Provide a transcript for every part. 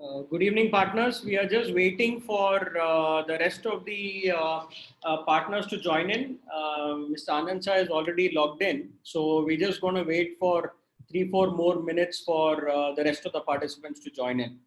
Good evening, partners. We are just waiting for the rest of the partners to join in. Mr. Anand Shah is already logged in. So we're just going to wait for 3-4 more minutes for the rest of the participants to join in.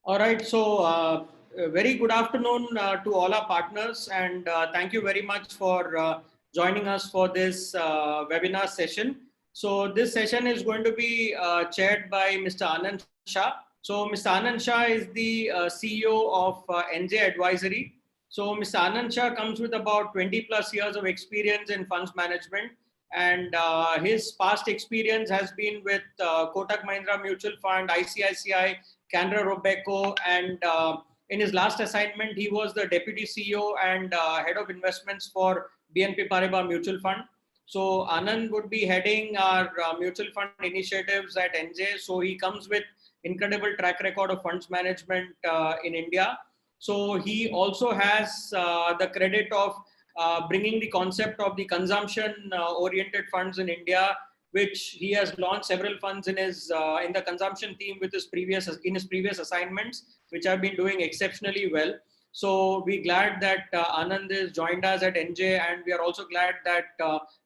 All right. So, very good afternoon to all our partners, and thank you very much for joining us for this webinar session. So, this session is going to be chaired by Mr. Anand Shah. So, Mr. Anand Shah is the CEO of NJ Advisory. So, Mr. Anand Shah comes with about 20 plus years of experience in funds management, and his past experience has been with Kotak Mahindra Mutual Fund, ICICI, Canara Robeco, and in his last assignment, he was the Deputy CEO and Head of Investments for BNP Paribas Mutual Fund. So Anand would be heading our mutual fund initiatives at NJ. So he comes with incredible track record of funds management in India. So he also has the credit of bringing the concept of the consumption oriented funds in India, which he has launched several funds in his in the consumption theme with his previous assignments, which have been doing exceptionally well. So we're glad that Anand has joined us at NJ, and we are also glad that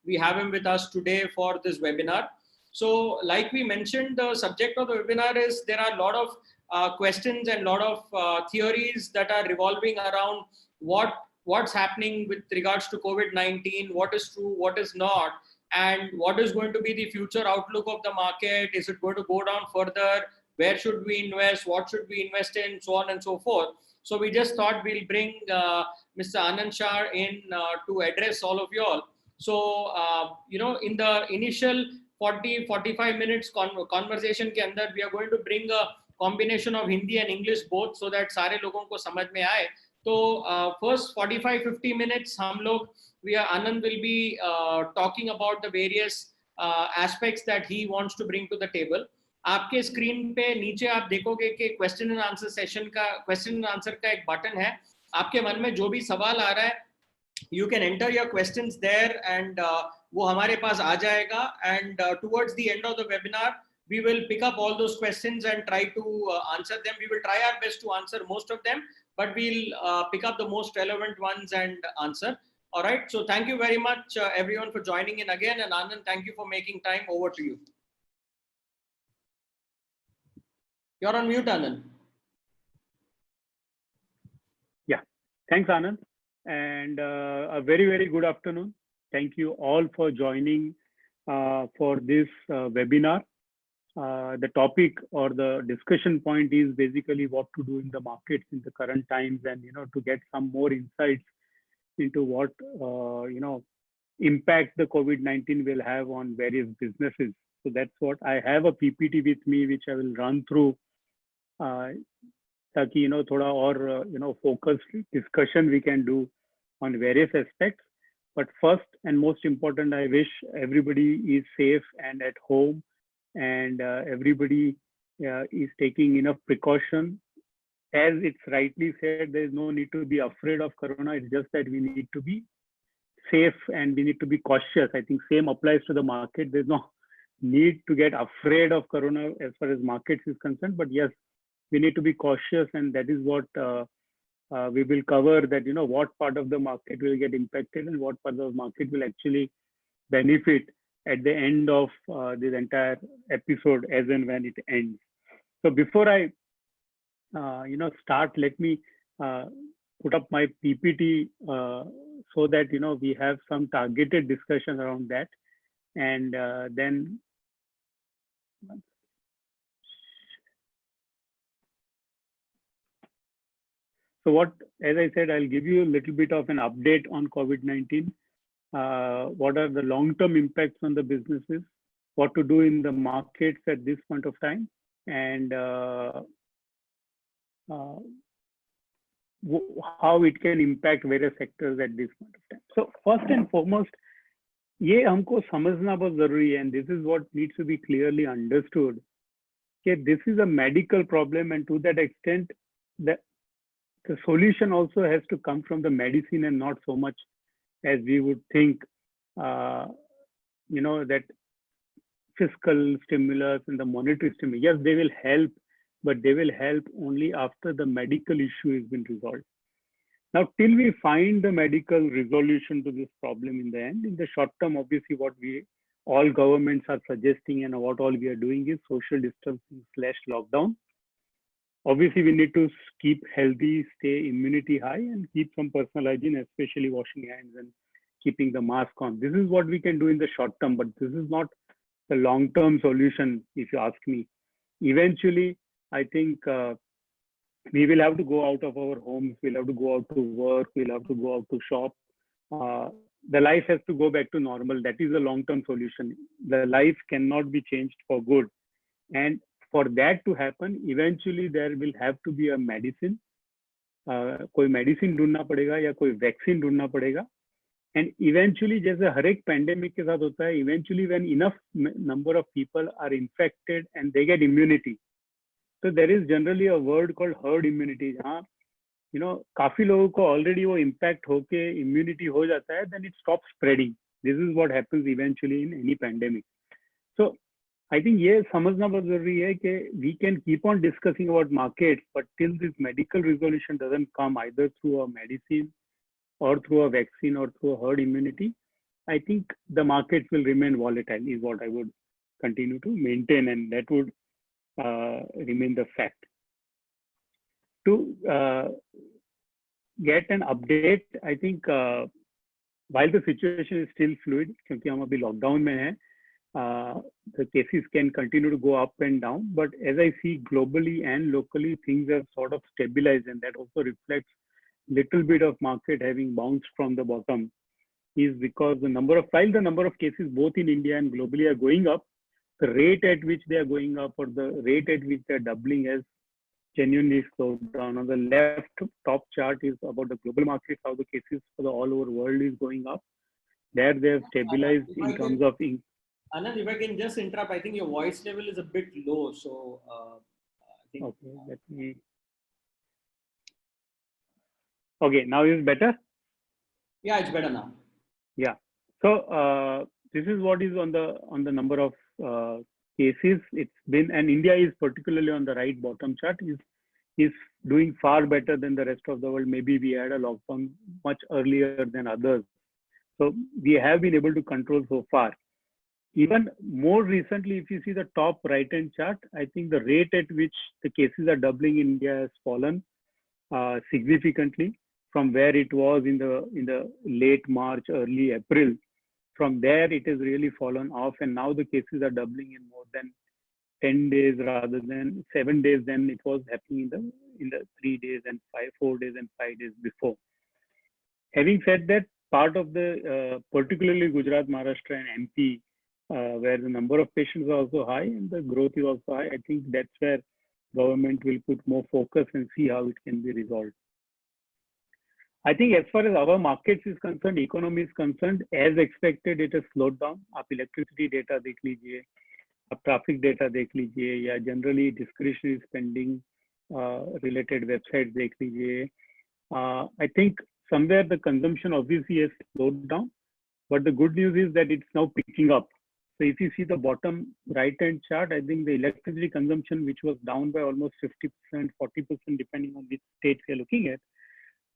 we have him with us today for this webinar. So, like we mentioned, the subject of the webinar is there are a lot of questions and a lot of theories that are revolving around what's happening with regards to COVID-19, what is true, what is not, and what is going to be the future outlook of the market. Is it going to go down further? Where should we invest? What should we invest in? So on and so forth. So we just thought we'll bring Mr. Anand Shah in to address all of you all. So, in the initial 40-45 minutes conversation ke andar, we are going to bring a combination of Hindi and English both, so that सारे लोगों को समझ में आए. So first 45-50 minutes Anand will be talking about the various aspects that he wants to bring to the table. आपके screen पे नीचे आप देखोगे कि क्वेश्चन एंड आंसर सेशन का क्वेश्चन एंड आंसर का एक बटन है. आपके मन में जो भी सवाल आ रहा है, you can enter your questions there, and वो हमारे पास आ जाएगा. And towards the end of the webinar, we will pick up all those questions and try to answer them. We will try our best to answer most of them, but we'll pick up the most relevant ones and answer. All right. So thank you very much, everyone, for joining in again. And Anand, thank you for making time. Over to you. You're on mute, Anand. Yeah. Thanks, Anand. And a very, very good afternoon. Thank you all for joining for this webinar. The topic or the discussion point is basically what to do in the markets in the current times, and to get some more insights into what impact the COVID-19 will have on various businesses. So that's what I have a PPT with me, which I will run through. ताकि थोड़ा और focused discussion we can do on various aspects. But first and most important, I wish everybody is safe and at home, and everybody is taking enough precaution. As it's rightly said, there is no need to be afraid of corona. It's just that we need to be safe and we need to be cautious. I think same applies to the market. There's no need to get afraid of corona as far as markets is concerned. But yes, we need to be cautious, and that is what we will cover. That what part of the market will get impacted and what part of the market will actually benefit at the end of this entire episode, as and when it ends. So before I start, let me put up my PPT so that we have some targeted discussion around that, and then so what, as I said, I'll give you a little bit of an update on COVID-19. What are the long-term impacts on the businesses? What to do in the markets at this point of time, and how it can impact various sectors at this point of time. So first and foremost, ये हमको समझना बहुत जरूरी है, and this is what needs to be clearly understood. Okay, this is a medical problem, and to that extent, the solution also has to come from the medicine and not so much as we would think. That fiscal stimulus and the monetary stimulus, yes, they will help, but they will help only after the medical issue has been resolved. Now, till we find the medical resolution to this problem in the end, in the short term, obviously what all governments are suggesting and what all we are doing is social distancing / lockdown. Obviously, we need to keep healthy, stay immunity high, and keep some personal hygiene, especially washing hands and keeping the mask on. This is what we can do in the short term, but this is not the long-term solution, if you ask me. Eventually, I think we will have to go out of our homes, we'll have to go out to work, we'll have to go out to shop. The life has to go back to normal. That is a long-term solution. The life cannot be changed for good. And for that to happen, eventually there will have to be a medicine. कोई medicine ढूंढना पड़ेगा या कोई vaccine ढूंढना पड़ेगा. And eventually, जैसे हर एक pandemic के साथ होता है, eventually when enough number of people are infected and they get immunity, so there is generally a word called herd immunity. जहाँ काफी लोगों को already वो impact होके immunity हो जाता है, then it stops spreading. This is what happens eventually in any pandemic. So I think ये समझना बहुत जरूरी है कि we can keep on discussing about markets, but till this medical resolution doesn't come either through a medicine or through a vaccine or through a herd immunity, I think the markets will remain volatile is what I would continue to maintain, and that would remain the fact. To get an update, I think while the situation is still fluid, क्योंकि हम अभी lockdown में हैं, the cases can continue to go up and down, but as I see globally and locally, things have sort of stabilized, and that also reflects little bit of market having bounced from the bottom is because the number of cases both in India and globally are going up, the rate at which they are going up or the rate at which they are doubling has genuinely slowed down. On the left top chart is about the global market, how the cases for the all over world is going up. There they have stabilized in terms of... Anand, if I can just interrupt, I think your voice level is a bit low. So, I think... Okay, let me... Okay, now is better? Yeah, it's better now. Yeah. So this is what is on the number of cases. It's been, and India is particularly on the right bottom chart, is doing far better than the rest of the world. Maybe we had a lockdown much earlier than others. So we have been able to control so far. Even more recently, if you see the top right-hand chart, I think the rate at which the cases are doubling in India has fallen significantly from where it was in the late March, early April. From there, it has really fallen off, and now the cases are doubling in more than 10 days rather than 7 days than it was happening in the 3 days and 4 days and 5 days before. Having said that, part of the particularly Gujarat, Maharashtra, and MP, where the number of patients are also high and the growth is also high, I think that's where government will put more focus and see how it can be resolved. I think as far as our markets is concerned, economy is concerned, as expected, it has slowed down. आप electricity data देख लीजिए, आप traffic data देख लीजिए या generally discretionary spending related website देख लीजिए. I think somewhere the consumption obviously has slowed down, but the good news is that it's now picking up. So if you see the bottom right hand chart, I think the electricity consumption, which was down by almost 50%, 40%, depending on which state we are looking at,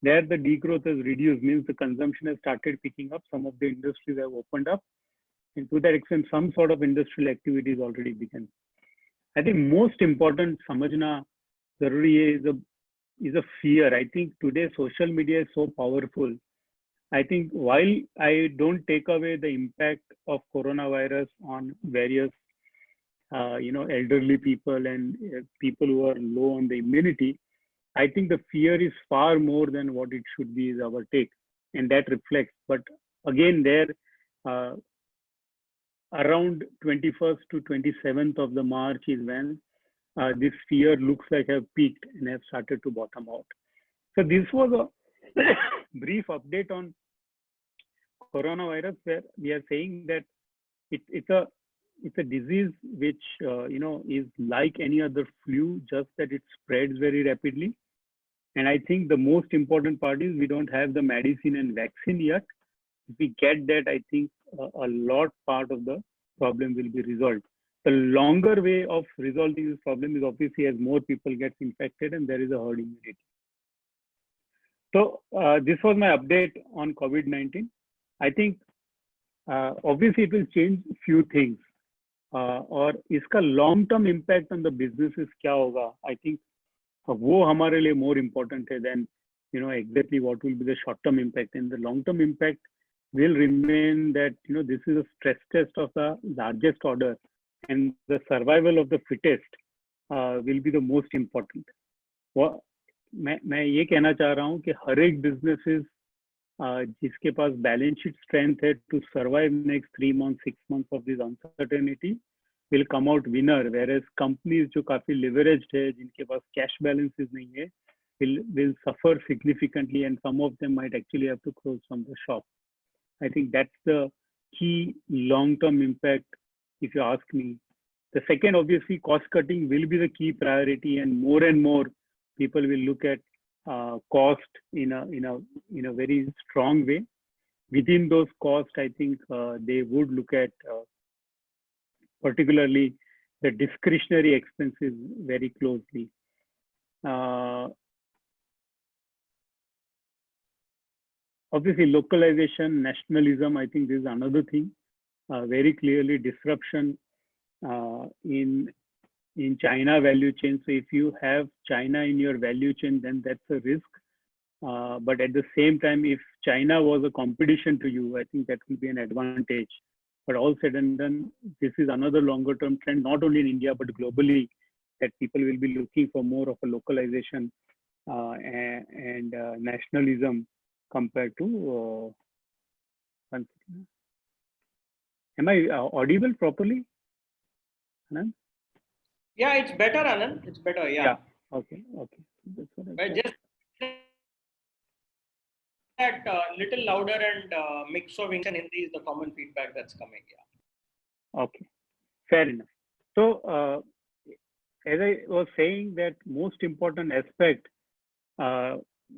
there the degrowth has reduced, means the consumption has started picking up. Some of the industries have opened up, and to that extent, some sort of industrial activity is already begun. I think most important समझना जरूरी है is a fear. I think today social media is so powerful. I think while I don't take away the impact of coronavirus on various, elderly people and people who are low on the immunity, I think the fear is far more than what it should be is our take, and that reflects. But again, there, around 21st to 27th of the March is when this fear looks like have peaked and have started to bottom out. So this was a brief update on coronavirus, where we are saying that it's a disease which is like any other flu, just that it spreads very rapidly. And I think the most important part is we don't have the medicine and vaccine yet. If we get that, I think a lot part of the problem will be resolved. The longer way of resolving this problem is obviously as more people get infected and there is a herd immunity. So this was my update on COVID-19. I think obviously it will change few things. और इसका long term impact on the businesses क्या होगा? I think वो हमारे लिए more important है than exactly what will be the short term impact. And the long term impact will remain that this is a stress test of the largest order, and the survival of the fittest will be the most important. मैं ये कहना चाह रहा हूँ कि हर एक businesses जिसके पास balance sheet strength है to survive next 3 months, 6 months of this uncertainty will come out winner, whereas companies जो काफी leveraged है, जिनके पास cash balances नहीं है, will suffer significantly, and some of them might actually have to close from the shop. I think that's the key long-term impact, if you ask me. The second, obviously, cost cutting will be the key priority, and more people will look at cost in a very strong way. Within those costs, I think they would look at particularly the discretionary expenses very closely. Obviously, localization, nationalism, I think this is another thing. Very clearly, disruption in China value chain. So if you have China in your value chain, then that's a risk. But at the same time, if China was a competition to you, I think that will be an advantage. But all said and done, this is another longer term trend, not only in India, but globally, that people will be looking for more of a localization and nationalism compared to. Am I audible properly, Anand? Yeah, it's better, Anand. It's better. Yeah. Okay. That's what But just that little louder and mix of English and Hindi is the common feedback that's coming. Yeah. Okay. Fair enough. So as I was saying, that most important aspect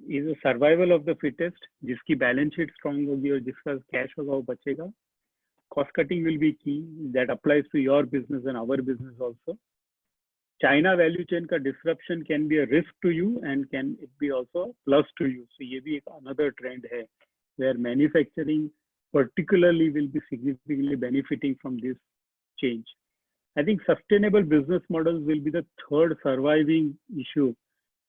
is the survival of the fittest, जिसकी balance sheet strong होगी और जिसका cash होगा वो बचेगा. Cost cutting will be key. That applies to your business and our business also. China value chain का disruption can be a risk to you and can it be also a plus to you. So ये भी another trend है where manufacturing particularly will be significantly benefiting from this change. I think sustainable business models will be the third surviving issue.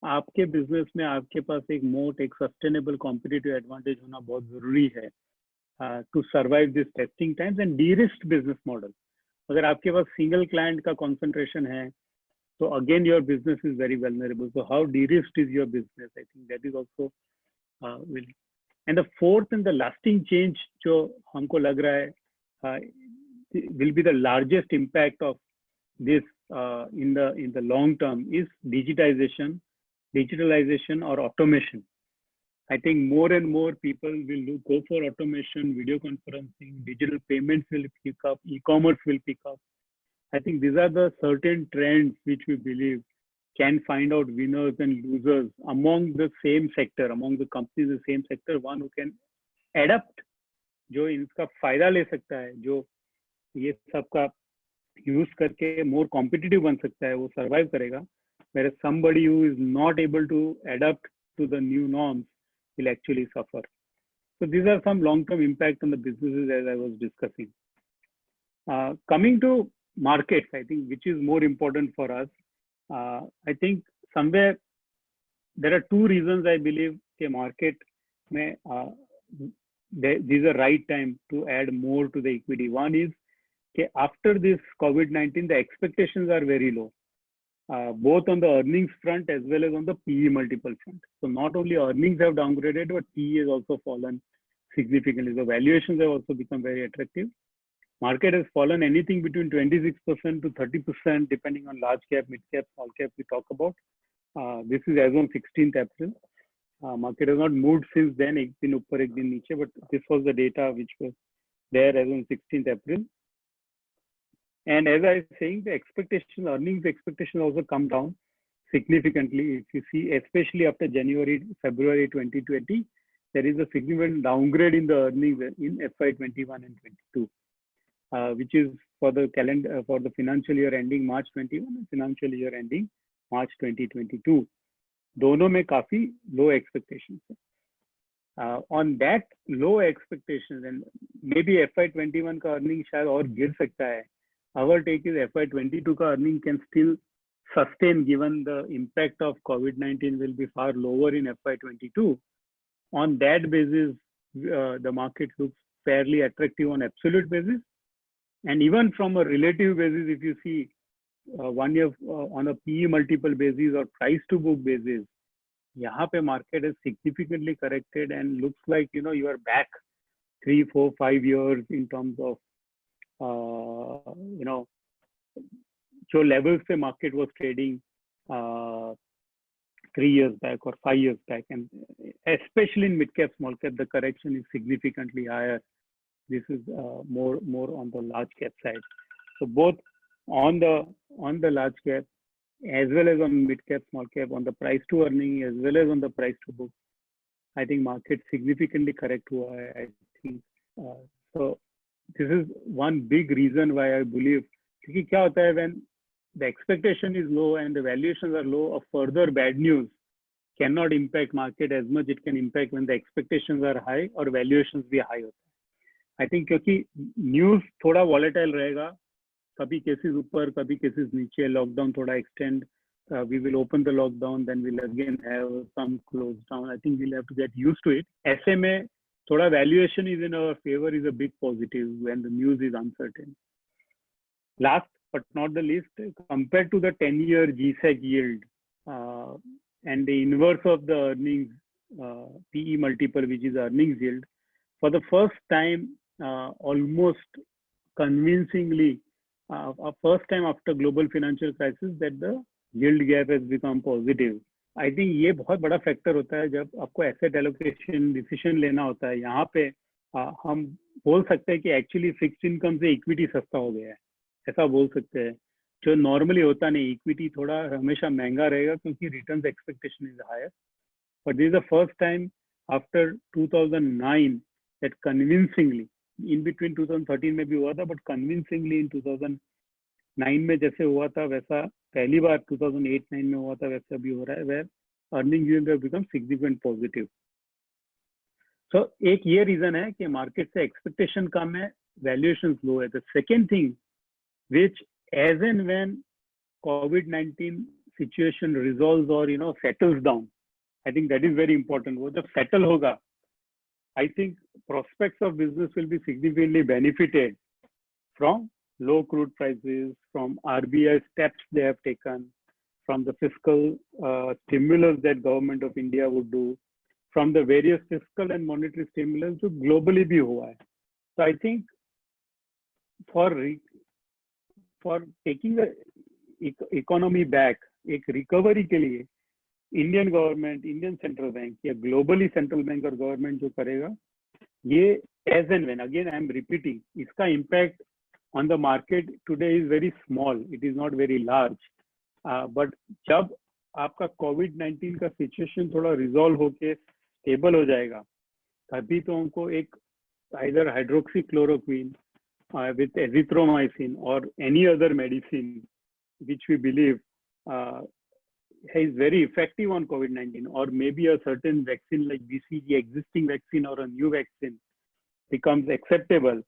आपके business में आपके पास एक moat, एक sustainable competitive advantage होना बहुत जरूरी है to survive this testing times and de-risk business model. अगर आपके पास single client का concentration है, so again your business is very vulnerable. So how de-risked is your business? I think that is also will. And the fourth and the lasting change जो हमको लग रहा है will be the largest impact of this in the long term is digitalization or automation. I think more and more people will go for automation, video conferencing, digital payments will pick up, e-commerce will pick up. I think these are the certain trends which we believe can find out winners and losers among the same sector, among the companies in the same sector. One who can adapt, जो इसका फायदा ले सकता है, जो ये सबका use करके मोर कॉम्पिटिटिव बन सकता है, वो सर्वाइव करेगा. Whereas somebody who is not able to adapt to the new norms will actually suffer. So these are some long-term impact on the businesses as I was discussing. Coming to markets, I think, which is more important for us. I think somewhere there are two reasons I believe the market may this is the right time to add more to the equity. One is after this COVID-19, the expectations are very low, both on the earnings front as well as on the PE multiple front. So not only earnings have downgraded, but PE has also fallen significantly. The valuations have also become very attractive. Market has fallen anything between 26% to 30%, depending on large cap, mid cap, small cap we talk about. This is as on 16th April. Market has not moved since then, ek din upar, ek din niche, but this was the data which was there as on 16th April. And as I was saying, the expectation, earnings expectation also come down significantly. If you see, especially after February 2020, there is a significant downgrade in the earnings in FY21 and 22, which is for the calendar, for the financial year ending March 21 and financial year ending March 2022. दोनों में काफी low expectations. On that low expectations, and maybe FY21 का earning शायद और गिर सकता है. Our take is FY22 का earning can still sustain given the impact of COVID-19 will be far lower in FY22. On that basis, the market looks fairly attractive on absolute basis. And even from a relative basis, if you see 1 year on a PE multiple basis or price to book basis, यहाँ पे market has significantly corrected and looks like, you know, you are back 3, 4, 5 years in terms of, you know, जो levels पे market was trading 3 years back or 5 years back, and especially in mid cap, small cap, the correction is significantly higher. This is more on the large cap side. So both on the large cap as well as on mid cap, small cap, on the price to earning as well as on the price to book, I think market significantly correct हुआ है. I think so. This is one big reason why I believe. क्योंकि क्या होता है when the expectation is low and the valuations are low, a further bad news cannot impact market as much it can impact when the expectations are high or valuations भी high होते हैं. I think क्योंकि news थोड़ा volatile रहेगा, कभी cases ऊपर, कभी cases नीचे, lockdown थोड़ा extend, we will open the lockdown, then we'll again have some close down. I think we'll have to get used to it. ऐसे में थोड़ा valuation is in our favor is a big positive when the news is uncertain. Last but not the least, compared to the 10-year GSEC yield and the inverse of the earnings PE multiple, which is earnings yield, for the first time, almost convincingly, first time after global financial crisis, that the yield gap has become positive. I think ये बहुत बड़ा factor होता है जब आपको asset allocation decision लेना होता है. यहाँ पे हम बोल सकते हैं कि एक्चुअली फिक्स्ड इनकम से इक्विटी सस्ता हो गया है, ऐसा बोल सकते हैं, जो नॉर्मली होता नहीं. इक्विटी थोड़ा हमेशा महंगा रहेगा क्योंकि returns expectation is higher. But this is the first time after 2009 that convincingly, in between 2013 में भी हुआ था, but convincingly in 2009 में जैसे हुआ था वैसा पहली बार 2008-9 में हुआ था वैसा भी हो रहा है, where earnings yield have become significant positive. So एक ये रीजन है कि मार्केट से एक्सपेक्टेशन कम है, वैल्यूएशंस लो है. The second thing which as and when COVID-19 situation resolves or, you know, settles down, I think that is very important. वो जब settle होगा, I think prospects of business will be significantly benefited from low crude prices, from RBI steps they have taken, from the fiscal stimulus that government of India would do, from the various fiscal and monetary stimulus जो globally भी हुआ है. So I think for taking the economy back, एक recovery के लिए Indian government, Indian central bank या globally central bank और government जो करेगा, ये as and when, again I am repeating, इसका impact on the market today is very small. It is not very large. But जब आपका COVID-19 का situation थोड़ा रिजॉल्व होके स्टेबल हो जाएगा, तभी तो हमको एक either hydroxychloroquine with azithromycin or any other medicine which we believe is very effective on COVID-19, or maybe a certain vaccine like BCG, existing vaccine or a new vaccine becomes acceptable.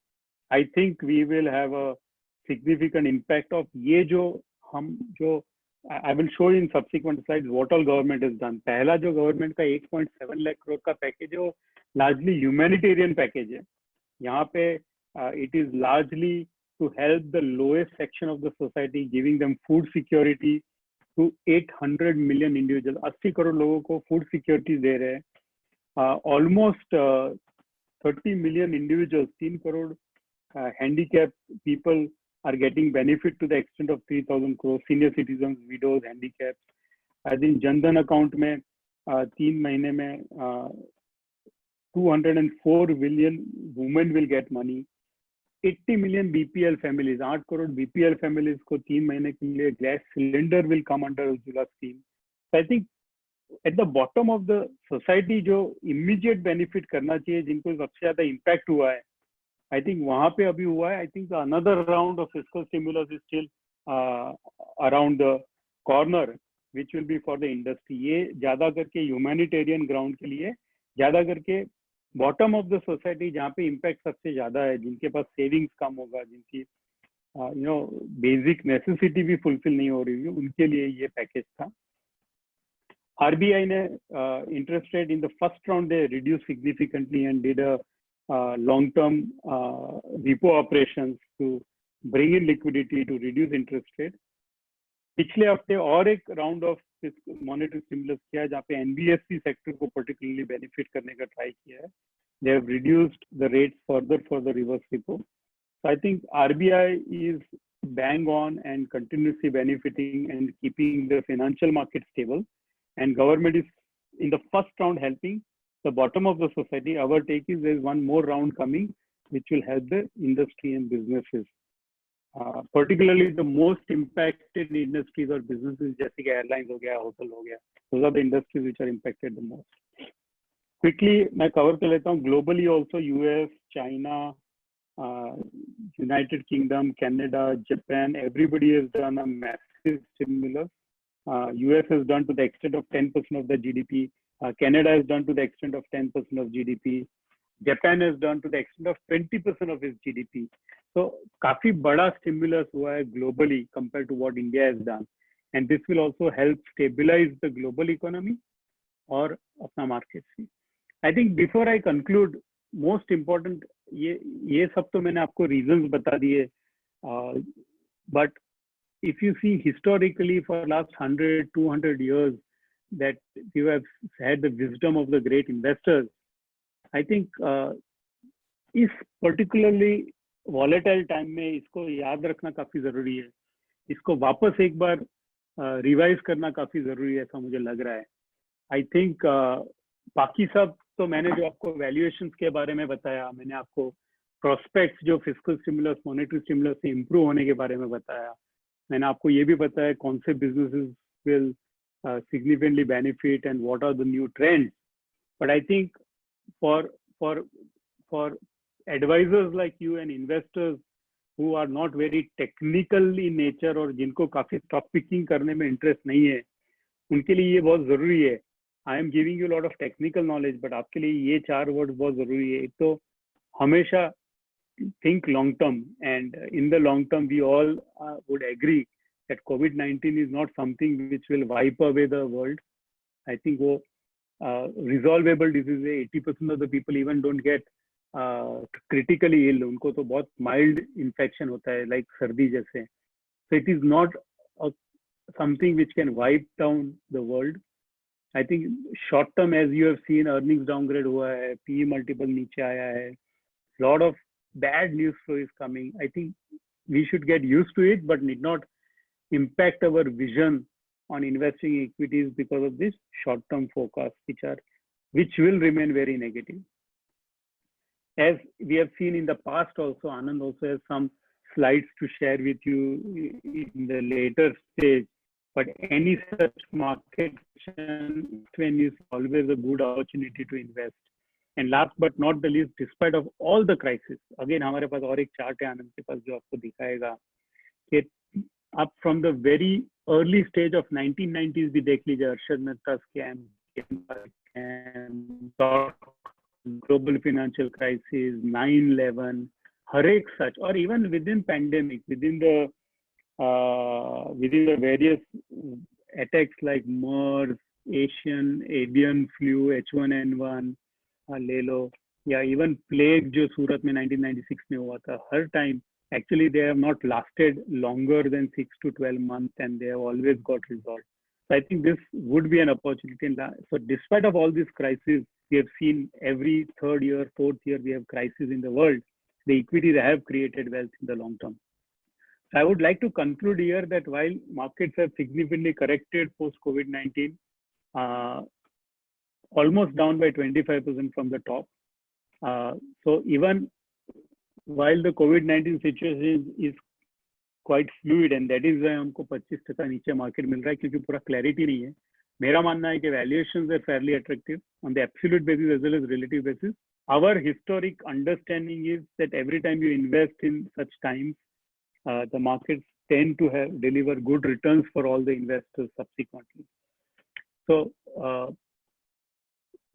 I think we will have a significant impact of ये जो I will show in subsequent slides what all government has done. पहला जो government का 8.7 lakh crore का package है वो largely humanitarian package है. यहाँ पे it is largely to help the lowest section of the society, giving them food security to 800 million individuals. 80 crore लोगों को food security दे रहे हैं. Almost 30 million individuals, 3 crore handicapped people are getting benefit to the extent of 3,000 crore, senior citizens, widows, handicaps. I think Jan Dhan account में 3 महीने में 204 million women will get money. 80 million BPL families, 8 crore BPL families को 3 महीने के लिए gas cylinder will come under Ujjwala scheme. So I think at the bottom of the society जो immediate benefit करना चाहिए, जिनको सबसे ज़्यादा impact हुआ है, I think वहाँ पे अभी हुआ है. I think another round of fiscal stimulus is still around the corner, which will be for the industry. ये ज़्यादा करके humanitarian ground के लिए, ज़्यादा करके bottom of the society जहाँ पे impact सबसे ज़्यादा है, जिनके पास savings कम होगा, जिनकी basic necessity भी fulfill नहीं हो रही है, उनके लिए ये package था. RBI ने interest rate in the first round they reduced significantly and did a long-term repo operations to bring in liquidity to reduce interest rate. पिछले हफ्ते और एक round of monetary stimulus किया जहाँ पे NBFC sector को particularly benefit करने का try किया है. They have reduced the rates further for the reverse repo. So I think RBI is bang on and continuously benefiting and keeping the financial market stable. And government is in the first round helping the bottom of the society. Our take is there is one more round coming, which will help the industry and businesses. Particularly the most impacted industries or businesses, जैसे कि airlines हो गया, hotel हो गया. Those are the industries which are impacted the most. Quickly, मैं cover कर लेता हूँ. Globally also, US, China, United Kingdom, Canada, Japan, everybody has done a massive stimulus. US has done to the extent of 10% of the GDP. Canada has done to the extent of 10% of GDP. Japan has done to the extent of 20% of its GDP. So काफी बड़ा stimulus हुआ है globally compared to what India has done, and this will also help stabilize the global economy और अपना market भी. I think before I conclude, most important ये सब तो मैंने आपको reasons बता दिए, but if you see historically for last 100-200 years that you have had the wisdom of the great investors, I think इस particularly volatile time में इसको याद रखना काफी जरूरी है. इसको वापस एक बार रिवाइज करना काफी जरूरी है, ऐसा मुझे लग रहा है. आई थिंक बाकी सब तो मैंने जो आपको वैल्यूएशंस के बारे में बताया, मैंने आपको प्रोस्पेक्ट्स जो फिस्कल स्टिमुलस, मॉनेटरी स्टिमुलस से इंप्रूव होने के बारे में बताया, मैंने आपको ये भी बताया कौन से businesses will significantly benefit and what are the new trends. But I think for advisors like you and investors who are not very technical in nature और जिनको काफी stock picking करने में interest नहीं है, उनके लिए ये बहुत जरूरी है. I am giving you a lot of technical knowledge, but आपके लिए ये 4 words बहुत जरूरी है. एक तो हमेशा think long term, and in the long term we all would agree that COVID-19 is not something which will wipe away the world. I think वो resolvable disease है. 80% of the people even don't get critically ill. उनको तो बहुत mild infection होता है, like सर्दी जैसे. So it is not something which can wipe down the world. I think short term, as you have seen, earnings downgrade हुआ है, PE multiple नीचे आया है, lot of bad news flow is coming. I think we should get used to it, but need not impact our vision on investing in equities because of this short-term forecasts, which will remain very negative. As we have seen in the past also, Anand also has some slides to share with you in the later stage. But any such market when is always a good opportunity to invest. And last but not the least, despite of all the crisis, again हमारे पास और एक chart है आनंद के पास जो आपको दिखाएगा कि up from the very early stage of 1990s भी देख लीजिए Arshad Mehta scam, global financial crisis, 9/11, हर एक such, or even within pandemic, within the various attacks like MERS, Asian, avian flu, H1N1, ले लो, या even plague जो सूरत में 1996 में हुआ था, हर time actually they have not lasted longer than 6 to 12 months and they have always got resolved. So I think this would be an opportunity. So despite of all these crises, we have seen every third year, fourth year, we have crises in the world. The equities have created wealth in the long term. So I would like to conclude here that while markets have significantly corrected post COVID-19, almost down by 25% from the top. So even while the COVID-19 situation is quite fluid and that is why हमको 25% नीचे market मिल रहा है क्योंकि पूरा clarity नहीं है. मेरा मानना है कि valuations are fairly attractive on the absolute basis as well as relative basis. Our historic understanding is that every time you invest in such times, the markets tend to deliver good returns for all the investors subsequently. So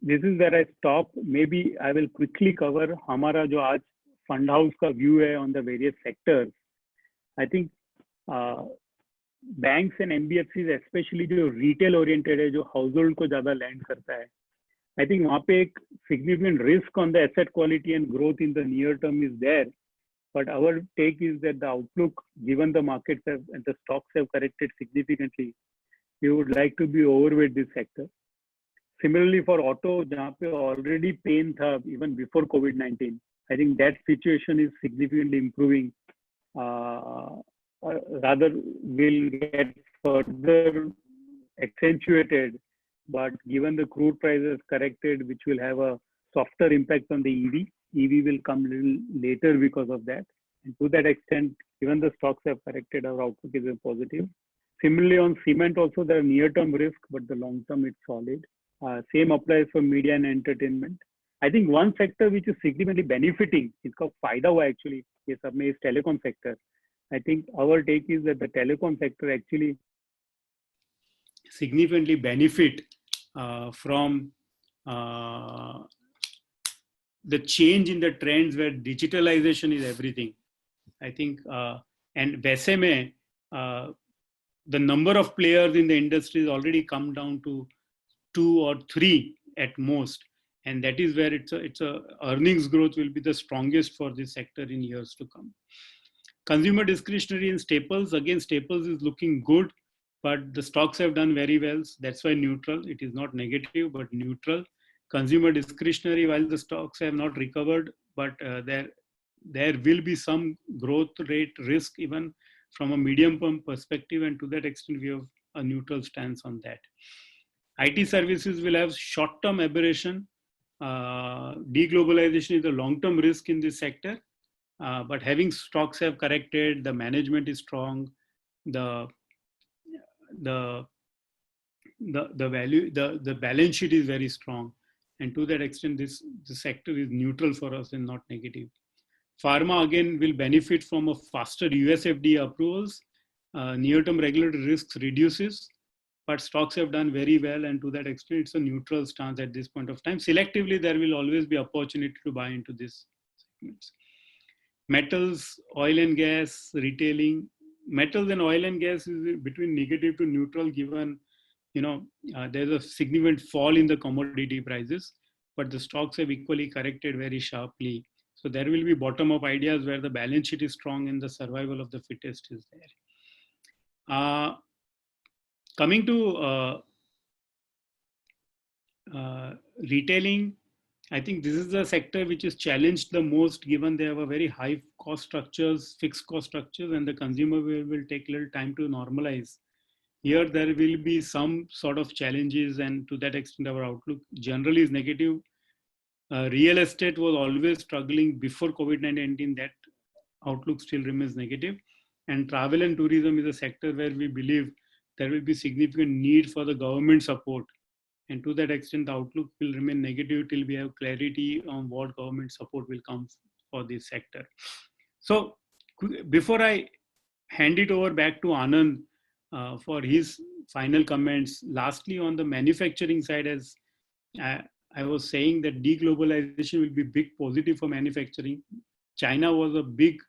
this is where I stop. Maybe I will quickly cover हमारा जो आज fund house का view है on the various sectors. I think banks and NBFCs especially जो retail oriented है, जो household को ज़्यादा lend करता है, I think वहाँ पे एक significant risk on the asset quality and growth in the near term is there. But our take is that the outlook, given the markets have and the stocks have corrected significantly, we would like to be overweight this sector. Similarly for auto, जहाँ पे already pain था even before COVID-19, I think that situation is significantly improving. Rather will get further accentuated, but given the crude prices corrected, which will have a softer impact on the EV will come a little later because of that. And to that extent, even the stocks have corrected, our outlook is positive. Similarly, on cement also, there are near-term risk, but the long-term it's solid. Same applies for media and entertainment. I think one sector which is significantly benefiting, इसका फायदा हुआ actually, ये सब में is telecom sector. I think our take is that the telecom sector actually significantly benefit from the change in the trends where digitalization is everything. I think, and वैसे में the number of players in the industry has already come down to 2 or 3 at most, and that is where it's a earnings growth will be the strongest for this sector in years to come. Consumer discretionary and staples, again staples is looking good, but the stocks have done very well. That's why neutral. It is not negative but neutral. Consumer discretionary, while the stocks have not recovered, but there will be some growth rate risk even from a medium term perspective, and to that extent we have a neutral stance on that. IT services will have short-term aberration. Deglobalization is a long-term risk in this sector, but having stocks have corrected, the management is strong, the value, the balance sheet is very strong, and to that extent the sector is neutral for us and not negative. Pharma again will benefit from a faster US FDA approvals. Near-term regulatory risks reduces, but stocks have done very well, and to that extent it's a neutral stance at this point of time. Selectively there will always be opportunity to buy into these segments. Metals, oil and gas, retailing. Metals and oil and gas is between negative to neutral, given there's a significant fall in the commodity prices, but the stocks have equally corrected very sharply. So there will be bottom-up ideas where the balance sheet is strong and the survival of the fittest is there. Coming to retailing, I think this is the sector which is challenged the most, given they have a very high cost structures, fixed cost structures, and the consumer will take a little time to normalize. Here there will be some sort of challenges, and to that extent our outlook generally is negative. Real estate was always struggling before COVID-19, that outlook still remains negative. And travel and tourism is a sector where we believe there will be significant need for the government support. And to that extent, the outlook will remain negative till we have clarity on what government support will come for this sector. So before I hand it over back to Anand for his final comments, lastly, on the manufacturing side, as I was saying that deglobalization will be big positive for manufacturing. China was a big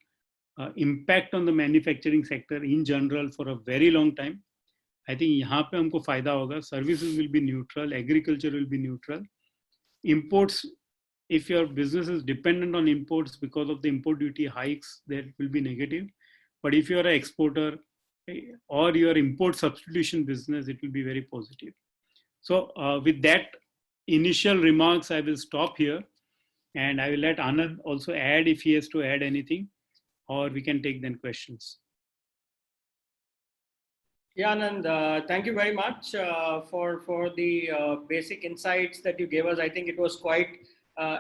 impact on the manufacturing sector in general for a very long time. I think यहाँ पे हमको फायदा होगा. Services will be neutral, agriculture will be neutral. Imports, if your business is dependent on imports because of the import duty hikes, that will be negative. But if you are an exporter or your import substitution business, it will be very positive. So with that initial remarks, I will stop here, and I will let Anand also add if he has to add anything, or we can take then questions. Yeah, Anand, thank you very much for the basic insights that you gave us. I think it was quite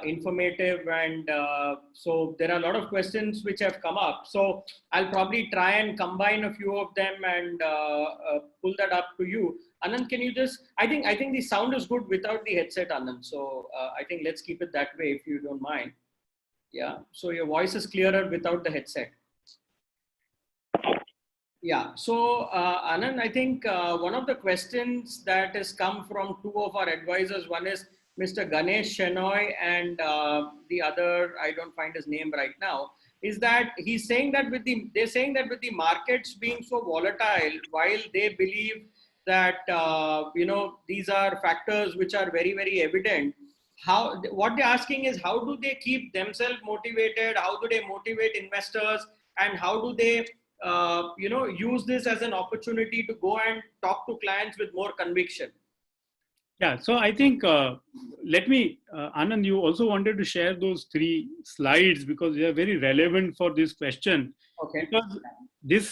informative, and so there are a lot of questions which have come up. So I'll probably try and combine a few of them and pull that up to you. Anand, can you just? I think the sound is good without the headset, Anand. So I think let's keep it that way if you don't mind. Yeah. So your voice is clearer without the headset. Yeah. So Anand, I think one of the questions that has come from two of our advisors, one is Mr. Ganesh Shenoy, and the other, I don't find his name right now, is that he's saying that they're saying that with the markets being so volatile, while they believe that these are factors which are very, very evident, what they're asking is how do they keep themselves motivated? How do they motivate investors? And how do they use this as an opportunity to go and talk to clients with more conviction? Yeah, so I think, let me, Anand, you also wanted to share those 3 slides because they are very relevant for this question. Okay. Because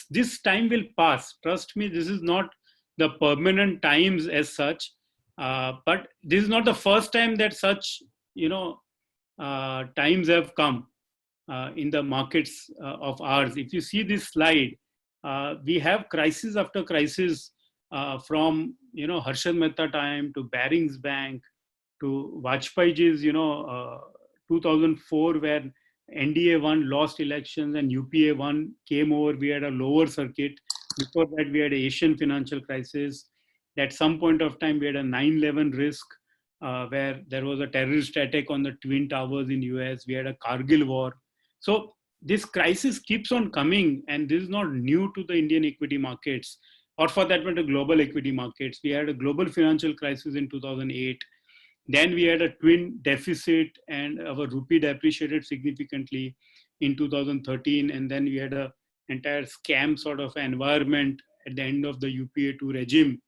this time will pass. Trust me, this is not the permanent times as such, but this is not the first time that such, times have come in the markets of ours. If you see this slide, we have crisis after crisis from Harshad Mehta time to Barings Bank to Vajpayee's 2004 where NDA won, lost elections, and UPA won, came over. We had a lower circuit. Before that, we had an Asian financial crisis. At some point of time, we had a 9/11 risk where there was a terrorist attack on the Twin Towers in US. We had a Kargil war. So this crisis keeps on coming, and this is not new to the Indian equity markets, or for that matter, global equity markets. We had a global financial crisis in 2008. Then we had a twin deficit, and our rupee depreciated significantly in 2013. And then we had an entire scam sort of environment at the end of the UPA2 regime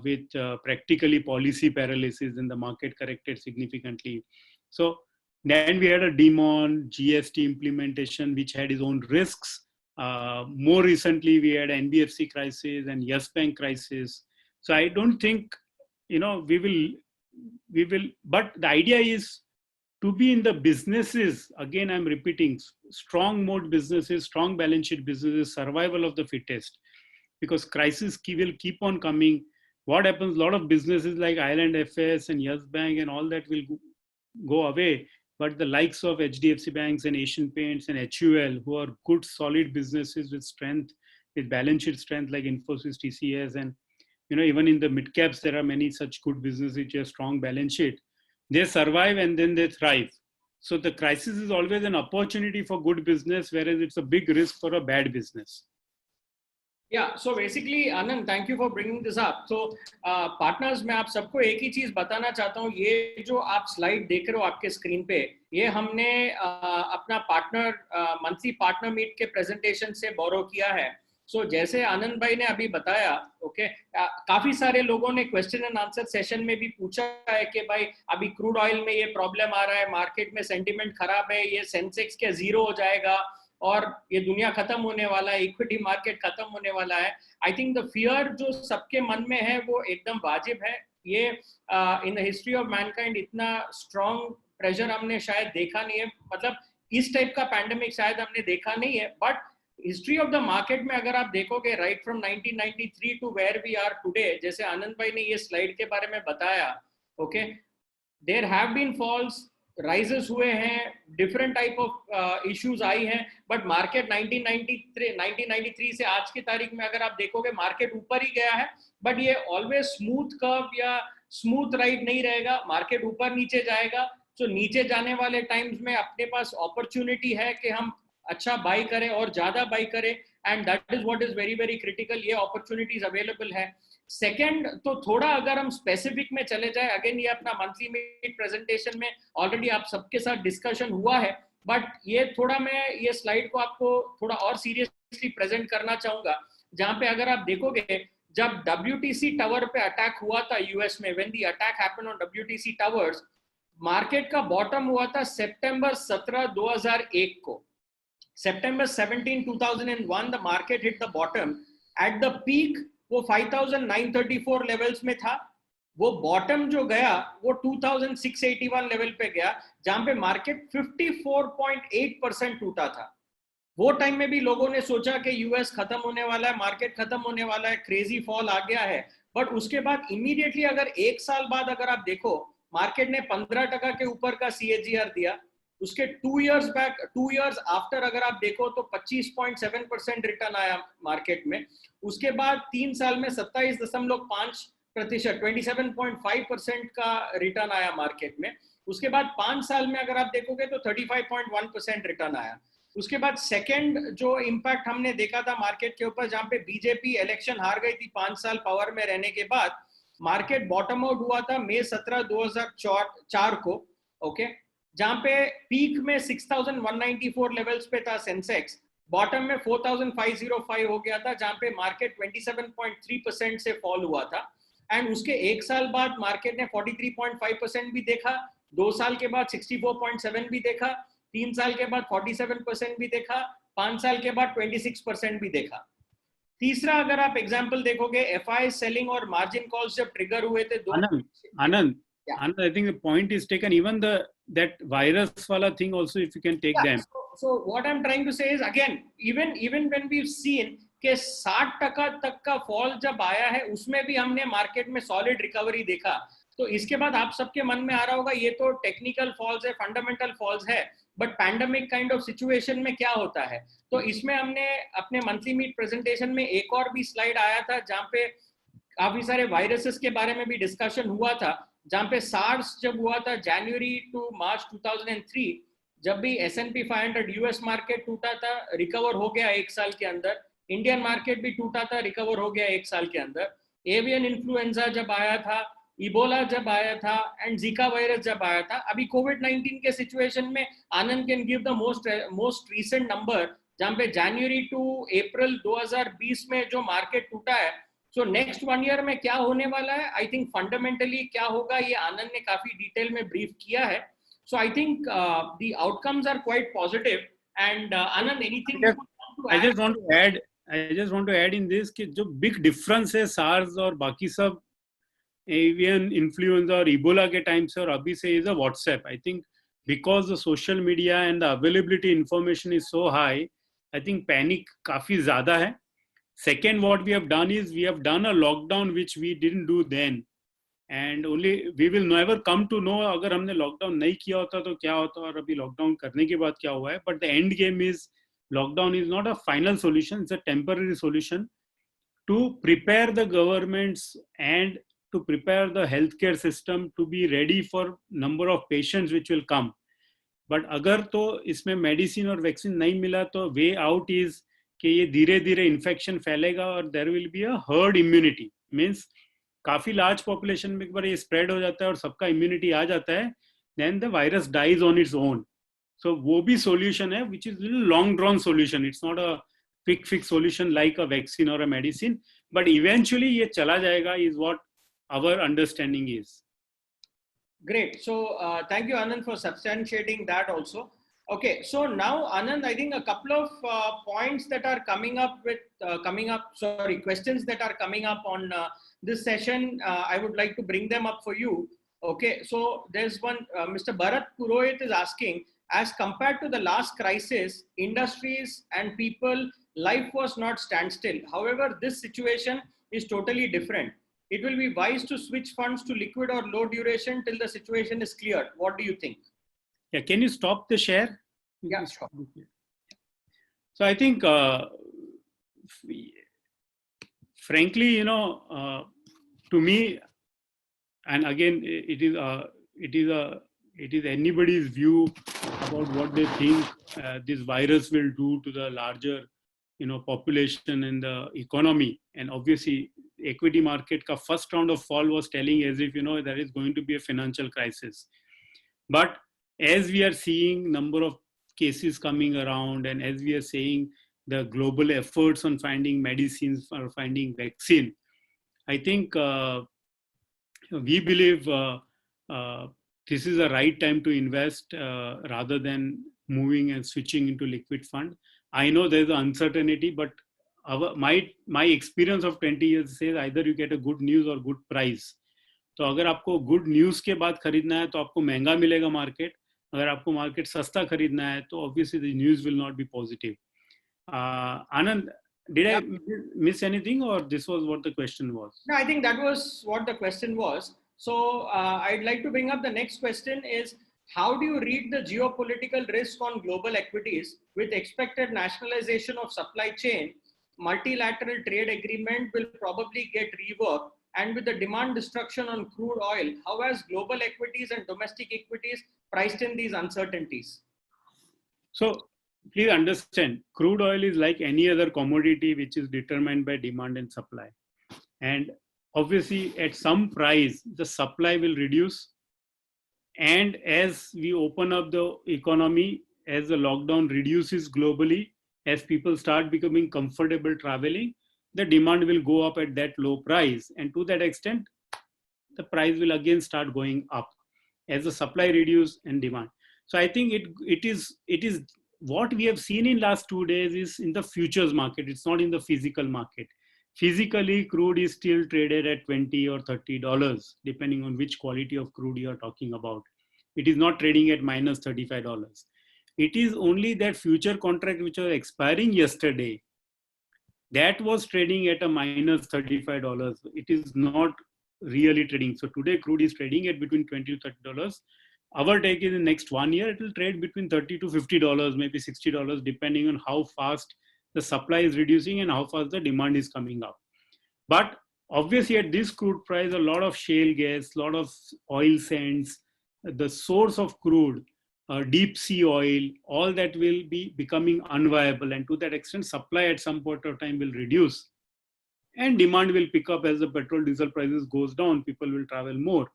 with practically policy paralysis, and the market corrected significantly. So then we had a demon GST implementation, which had its own risks. More recently, we had NBFC crisis and Yes Bank crisis. So I don't think, we will, but the idea is to be in the businesses, again, I'm repeating, strong mode businesses, strong balance sheet businesses, survival of the fittest, because crisis will keep on coming. What happens, a lot of businesses like Island FS and Yes Bank and all that will go away. But the likes of HDFC Banks and Asian Paints and HUL, who are good, solid businesses with strength, with balance sheet strength like Infosys, TCS, and even in the mid caps, there are many such good businesses which have strong balance sheet. They survive and then they thrive. So the crisis is always an opportunity for good business, whereas it's a big risk for a bad business. Yeah, so basically, Anand, thank you for bringing this up. So, partners, मैं आप सबको एक ही चीज बताना चाहता हूँ. ये जो आप स्लाइड देख रहे हो आपके स्क्रीन पे, ये हमने अपना पार्टनर मंथली पार्टनर मीट के प्रेजेंटेशन से बोरो किया है. सो जैसे आनंद भाई ने अभी बताया, ओके, काफी सारे लोगों ने क्वेश्चन एंड आंसर सेशन में भी पूछा है कि भाई अभी क्रूड ऑयल में ये प्रॉब्लम आ रहा है, मार्केट में सेंटीमेंट खराब है, ये सेंसेक्स क्या 0 हो जाएगा और ये दुनिया खत्म होने वाला है, इक्विटी मार्केट खत्म होने वाला है. आई थिंक द फियर जो सबके मन में है वो एकदम वाजिब है. ये in the history of Mankind इतना स्ट्रॉन्ग प्रेशर हमने शायद देखा नहीं है. मतलब इस टाइप का पैंडेमिक शायद हमने देखा नहीं है, but history of the market में अगर आप देखोगे right from 1993 to where we are today, जैसे आनंद भाई ने ये स्लाइड के बारे में बताया, okay, there have been falls, rises हुए हैं, डिफरेंट टाइप ऑफ इश्यूज आई हैं, बट मार्केट 1993 से आज की तारीख में अगर आप देखोगे मार्केट ऊपर ही गया है, बट ये ऑलवेज स्मूथ कर्व या स्मूथ राइड नहीं रहेगा, मार्केट ऊपर नीचे जाएगा। तो नीचे जाने वाले टाइम्स में अपने पास अपॉर्चुनिटी है कि हम अच्छा बाई करें और ज्यादा बाई करें, and that is what is very very critical, ये अपॉर्चुनिटीज अवेलेबल है। सेकंड, तो थोड़ा अगर हम स्पेसिफिक में चले जाए, अगेन ये अपना मंथली मीट प्रेजेंटेशन में ऑलरेडी आप सबके साथ डिस्कशन हुआ है, बट ये थोड़ा मैं ये स्लाइड को आपको थोड़ा और सीरियसली प्रेजेंट करना चाहूंगा, जहां पे अगर आप देखोगे जब WTC टावर पे अटैक हुआ था यूएस में, when the attack happened on WTC towers, market का बॉटम हुआ था सितंबर 17 2001 को। September 17 2001 the market hit the bottom, at the peak वो 5934 लेवल्स में था, वो बॉटम जो गया वो 2681 लेवल पे गया, जहां पे मार्केट 54.8% टूटा था। वो टाइम में भी लोगों ने सोचा कि यूएस खत्म होने वाला है, मार्केट खत्म होने वाला है, क्रेजी फॉल आ गया है, बट उसके बाद इमीडिएटली अगर एक साल बाद अगर आप देखो, मार्केट ने 15% के ऊपर का CAGR दिया। उसके 2 इयर्स आफ्टर अगर आप देखो तो 25.7% रिटर्न आया मार्केट में। उसके बाद 3 साल में 27.5%, 27.5% का रिटर्न आया मार्केट में। उसके बाद 5 साल में अगर आप देखोगे तो 35.1% रिटर्न आया। उसके बाद सेकेंड जो इम्पैक्ट हमने देखा था मार्केट के ऊपर, जहां पे बीजेपी इलेक्शन हार गई थी 5 साल पावर में रहने के बाद, मार्केट बॉटम आउट हुआ था मई 17 2004 को, ओके, जहां पे पीक में 6194 लेवल्स पे था सेंसेक्स, बॉटम में 4505 हो गया था, जहां पे मार्केट 27.3% से फॉल हुआ था। एंड उसके एक साल बाद मार्केट ने 43.5% भी देखा, 2 साल के बाद 64.7 भी देखा, 3 साल के बाद 47% भी देखा, 5 साल के बाद 26% भी देखा। तीसरा अगर आप एग्जांपल देखोगे, FI सेलिंग और मार्जिन कॉल्स जब ट्रिगर हुए थे Anand, I think the point is taken. Even that virus wala thing also, if you can take them. So what I'm trying to say is, again, even when we've seen कि 60% तक का fall जब आया है, उसमें भी हमने market में सॉलिड रिकवरी देखा। तो इसके बाद आप सबके मन में आ रहा होगा ये तो टेक्निकल फॉल्स है, फंडामेंटल फॉल्स है, but pandemic kind of situation में क्या होता है। तो इसमें हमने अपने मंथली मीट प्रेजेंटेशन में एक और भी स्लाइड आया था, जहां पे काफी सारे वायरसेस के बारे में भी डिस्कशन हुआ था, जहां पे SARS जब हुआ था जनवरी टू मार्च 2003, जब भी S&P 500 यूएस मार्केट टूटा था, रिकवर हो गया 1 साल के अंदर, इंडियन मार्केट भी टूटा था, रिकवर हो गया 1 साल के अंदर। एवियन इन्फ्लुएंजा जब आया था, इबोला जब आया था, एंड जीका वायरस जब आया था। अभी कोविड-19 के सिचुएशन में Anand can give the most recent number, जहां पे जनवरी टू अप्रैल 2020 में जो मार्केट टूटा है। सो नेक्स्ट 1 ईयर में क्या होने वाला है, आई थिंक फंडामेंटली क्या होगा, ये आनंद ने काफी डिटेल में ब्रीफ किया है। So I think the outcomes are quite positive. And Anand, anything you want to I just want to add in this कि जो big difference है SARS और बाकी सब एवियन इन्फ्लुएंजा और इबोला के टाइम से और अभी से, is a WhatsApp. I think because the social media and the availability information is so high, I think panic काफी ज्यादा है. Second, what we have done is we have done a lockdown which we didn't do then, and only we will never come to know अगर हमने lockdown नहीं किया होता तो क्या होता और अभी लॉकडाउन करने के बाद क्या हुआ है. But the end game is lockdown is not a final solution, it's a temporary solution to prepare the governments and to prepare the healthcare system to be ready for number of patients which will come. But अगर तो इसमें medicine और vaccine नहीं मिला तो way out is कि ये धीरे धीरे इन्फेक्शन फैलेगा और there will be a herd immunity. Means काफी लार्ज पॉपुलेशन में एक बार ये स्प्रेड हो जाता है और सबका इम्यूनिटी आ जाता है, then the virus dies on its own. So वो भी सोल्यूशन है which is long drawn solution. It's not a quick fix solution like a vaccine और अ मेडिसिन, बट इवेंचुअली ये चला जाएगा, is what our understanding is. Great. So thank you, Anand, for substantiating that also. Okay, so now Anand, I think a couple of points that are coming up, questions that are coming up on this session. I would like to bring them up for you. Okay, so there's one, Mr. Bharat Purohit is asking as compared to the last crisis, industries and people, life was not standstill. However, this situation is totally different. It will be wise to switch funds to liquid or low duration till the situation is cleared. What do you think? Yeah, can you stop the share? Yeah, sure. So I think, frankly, to me, and again, it is anybody's view about what they think this virus will do to the larger, population and the economy. And obviously, equity market ka first round of fall was telling as if, there is going to be a financial crisis. But as we are seeing number of cases coming around, and as we are seeing the global efforts on finding medicines or finding vaccine, I think we believe this is the right time to invest rather than moving and switching into liquid fund. I know there's an uncertainty, but my experience of 20 years says either you get a good news or good price. तो अगर आपको good news के बाद खरीदना है तो आपको महंगा मिलेगा मार्केट. अगर आपको मार्केट सस्ता खरीदना है तो obviously the news will not be positive. Anand, did I miss anything, or this was what the question was? No, I think that was what the question was. So I'd like to bring up the next question is, how do you read the geopolitical risk on global equities with expected nationalization of supply chain? Multilateral trade agreement will probably get reworked, and with the demand destruction on crude oil, how has global equities and domestic equities priced in these uncertainties? So please understand, crude oil is like any other commodity which is determined by demand and supply. And obviously at some price, the supply will reduce. And as we open up the economy, as the lockdown reduces globally, as people start becoming comfortable traveling, the demand will go up at that low price. And to that extent, the price will again start going up as the supply reduce and demand. So I think it is what we have seen in last 2 days is in the futures market. It's not in the physical market. Physically, crude is still traded at $20 or $30, depending on which quality of crude you are talking about. It is not trading at minus $35. It is only that future contract which was expiring yesterday, that was trading at a minus $35. It is not really trading. So today crude is trading at between $20 to $30. Our take is in the next 1 year, it will trade between $30 to $50, maybe $60, depending on how fast the supply is reducing and how fast the demand is coming up. But obviously at this crude price, a lot of shale gas, a lot of oil sands, the source of crude, deep sea oil, all that will be becoming unviable. And to that extent, supply at some point of time will reduce and demand will pick up as the petrol diesel prices goes down. People will travel more.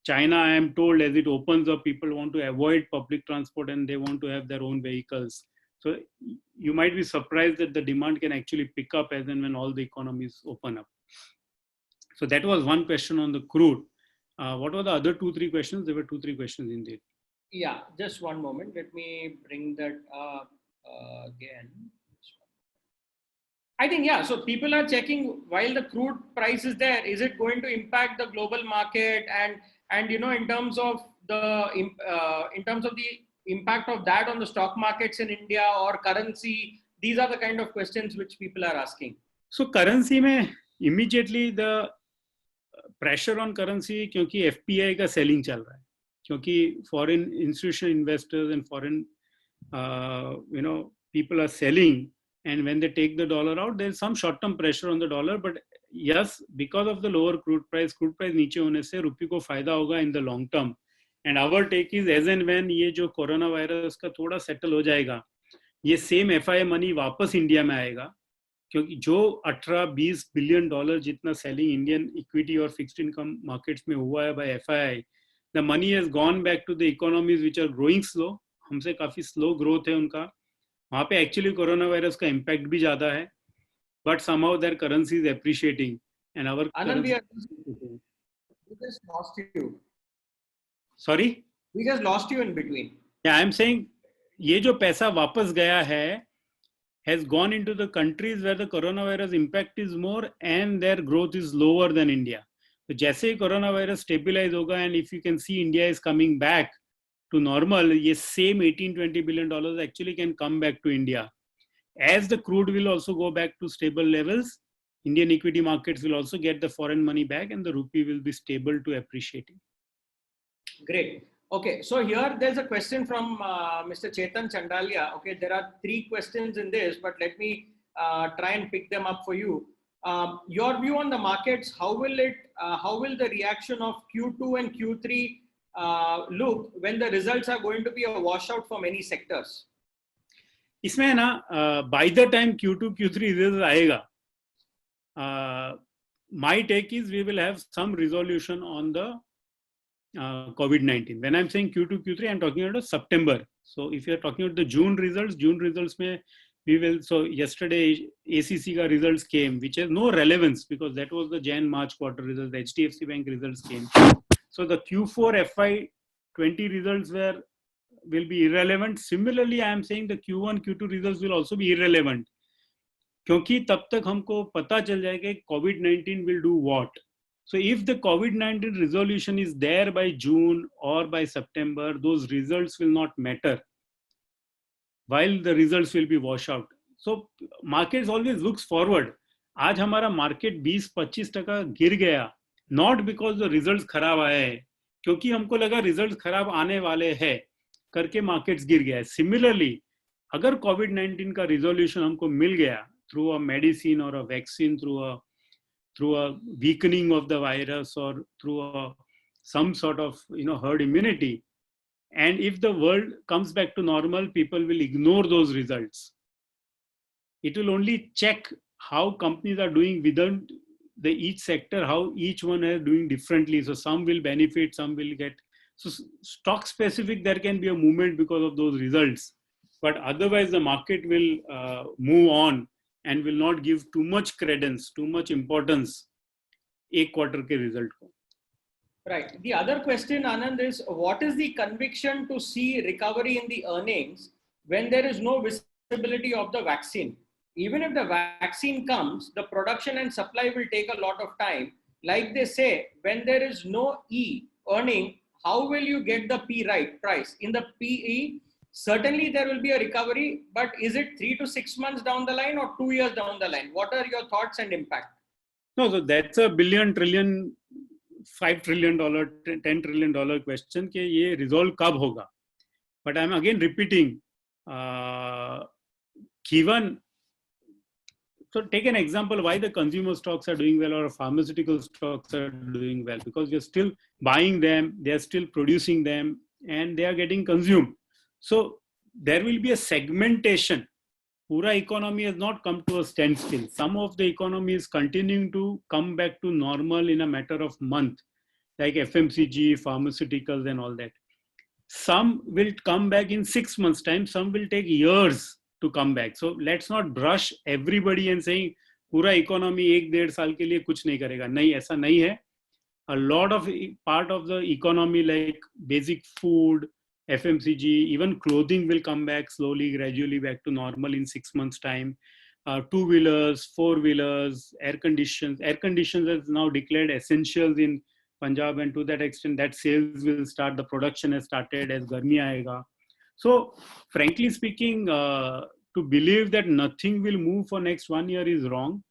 China, I am told, as it opens up, people want to avoid public transport and they want to have their own vehicles. So you might be surprised that the demand can actually pick up as and when all the economies open up. So that was one question on the crude. What were the other 2-3 questions? There were 2-3 questions indeed. Yeah, just one moment. Let me bring that up again. I think, yeah, so people are checking while the crude price is there, is it going to impact the global market? And in terms of the impact of that on the stock markets in India or currency, these are the kind of questions which people are asking. So currency mein immediately the pressure on currency, क्योंकि FPI का selling चल रहा है, क्योंकि foreign institutional investors and foreign people are selling, and when they take the dollar out, there is some short-term pressure on the dollar. But yes, because of the lower crude price नीचे होने से रुपये को फायदा होगा in the long term. And our take is as and when ये जो corona virus का थोड़ा सेटल हो जाएगा, ये सेम FII मनी वापस इंडिया में आएगा, क्योंकि जो 18-20 बिलियन डॉलर जितना सेलिंग इंडियन इक्विटी और फिक्स्ड इनकम मार्केट्स में हुआ है by FII, the money has gone back to the economies which are growing slow. हमसे काफी स्लो ग्रोथ है उनका. वहाँ पे एक्चुअली कोरोना वायरस का इम्पैक्ट भी ज्यादा है, but somehow their currency is appreciating and our we just lost you. Sorry, we just lost you in between. Yeah, I am saying ये जो पैसा वापस गया है has gone into the countries where the coronavirus impact is more and their growth is lower than India. So जैसे ही coronavirus stabilize होगा, and if you can see India is coming back to normal, ये same 18-20 billion dollars actually can come back to India. As the crude will also go back to stable levels, Indian equity markets will also get the foreign money back and the rupee will be stable to appreciating. Great. Okay, so here there's a question from Mr. Chetan Chandalia. Okay, there are 3 questions in this, but let me try and pick them up for you. Your view on the markets, how will the reaction of Q2 and Q3 look when the results are going to be a washout for many sectors? इसमें है ना, by the time Q2, Q3 results आएगा, my take is we will have some resolution on the COVID-19. When I'm saying Q2, Q3, I'm talking about September. So if you're talking about the June results में we will, so yesterday ACC ka results came, which has no relevance because that was the Jan-March quarter results, the HDFC Bank results came. So the Q4 FY20 results will be irrelevant. Similarly, I am saying the Q1, Q2 results will also be irrelevant. क्योंकि तब तक हमको पता चल जाएगा COVID-19 will do what. So if the COVID-19 resolution is there by June or by September, those results will not matter, while the results will be washed out. So markets always looks forward. आज हमारा market 20-25% गिर गया, not because the results खराब आए हैं, क्योंकि हमको लगा results खराब आने वाले हैं करके markets गिर गया. Similarly, अगर COVID-19 का resolution हमको मिल गया through a medicine or a vaccine, through a weakening of the virus or through some sort of herd immunity, and if the world comes back to normal, people will ignore those results. It will only check how companies are doing within each sector, how each one is doing differently. So some will benefit, some will get. So stock specific, there can be a movement because of those results. But otherwise, the market will move on and will not give too much credence, too much importance एक quarter के result को. Right. The other question, Anand, is what is the conviction to see recovery in the earnings when there is no visibility of the vaccine? Even if the vaccine comes, the production and supply will take a lot of time. Like they say, when there is no E earning, how will you get the P right price? In the PE, certainly there will be a recovery, but is it 3 to 6 months down the line or 2 years down the line? What are your thoughts and impact? No, so that's a billion, trillion, $5 trillion, $10 trillion question कि ये resolve कब होगा? But I'm again repeating, given, so take an example why the consumer stocks are doing well or pharmaceutical stocks are doing well, because you're still buying them, they're still producing them, and they are getting consumed. So there will be a segmentation. Pura economy has not come to a standstill. Some of the economy is continuing to come back to normal in a matter of month, like FMCG, pharmaceuticals and all that. Some will come back in 6 months time. Some will take years to come back. So let's not brush everybody and saying pura economy 1-1.5 साल के लिए कुछ नहीं करेगा. नहीं, ऐसा नहीं है. A lot of part of the economy like basic food, FMCG, even clothing will come back slowly, gradually back to normal in 6 months time. 2-wheelers, 4-wheelers, air conditions is now declared essentials in Punjab, and to that extent that sales will start, the production has started as Garmi aayega. So frankly speaking, to believe that nothing will move for next 1 year is wrong.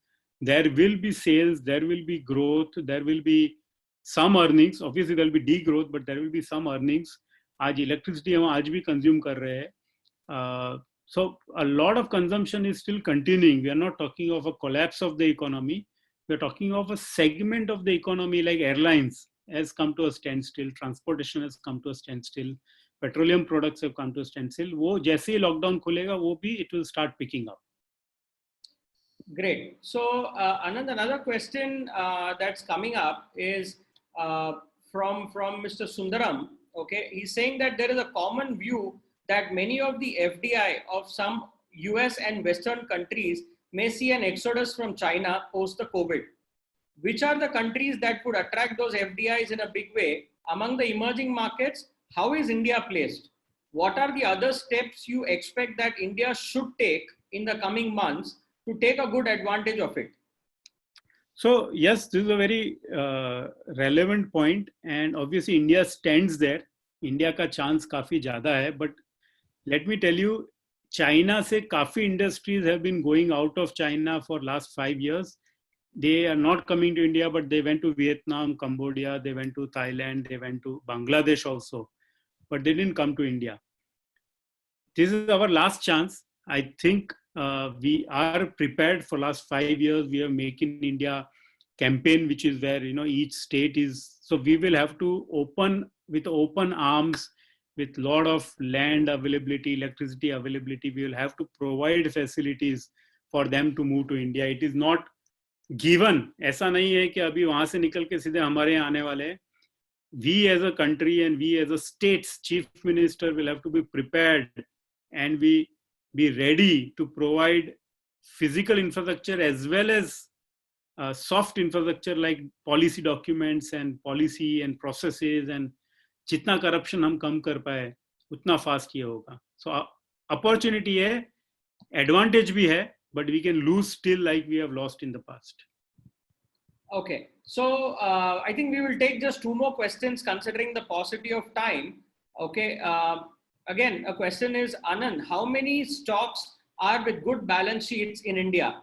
There will be sales, there will be growth, there will be some earnings. Obviously there will be degrowth, but there will be some earnings. आज electricity हम आज भी consume कर रहे हैं. So a lot of consumption is still continuing. We are not talking of a collapse of the economy. We are talking of a segment of the economy like airlines has come to a standstill. Transportation has come to a standstill. Petroleum products have come to a standstill. वो जैसे ही lockdown खुलेगा वो भी it will start picking up. Great. So Anand, another question that's coming up is from Mr. Sundaram. Okay, he's saying that there is a common view that many of the FDI of some US and Western countries may see an exodus from China post the COVID. Which are the countries that would attract those FDIs in a big way? Among the emerging markets, how is India placed? What are the other steps you expect that India should take in the coming months to take a good advantage of it? So yes, this is a very relevant point, and obviously India stands there. India का chance काफी ज्यादा है, but let me tell you, China से काफी industries have been going out of China for last 5 years. They are not coming to India, but they went to Vietnam, Cambodia, they went to Thailand, they went to Bangladesh also, but they didn't come to India. This is our last chance. I think we are prepared for last 5 years. We have Make in India campaign, which is where, you know, each state is, so we will have to open with open arms, with lot of land availability, electricity availability. We will have to provide facilities for them to move to India. It is not given. ऐसा नहीं है कि अभी वहां से निकल के सीधे हमारे यहाँ आने वाले हैं. We as a country and we as a state's chief minister will have to be prepared, and we be ready to provide physical infrastructure as well as soft infrastructure like policy documents and policy and processes, and जितना corruption हम कम कर पाए उतना fast ये होगा. So opportunity है, advantage भी है, but we can lose still like we have lost in the past. Okay, so I think we will take just 2 more questions considering the paucity of time. Okay, again, a question is, Anand, how many stocks are with good balance sheets in India?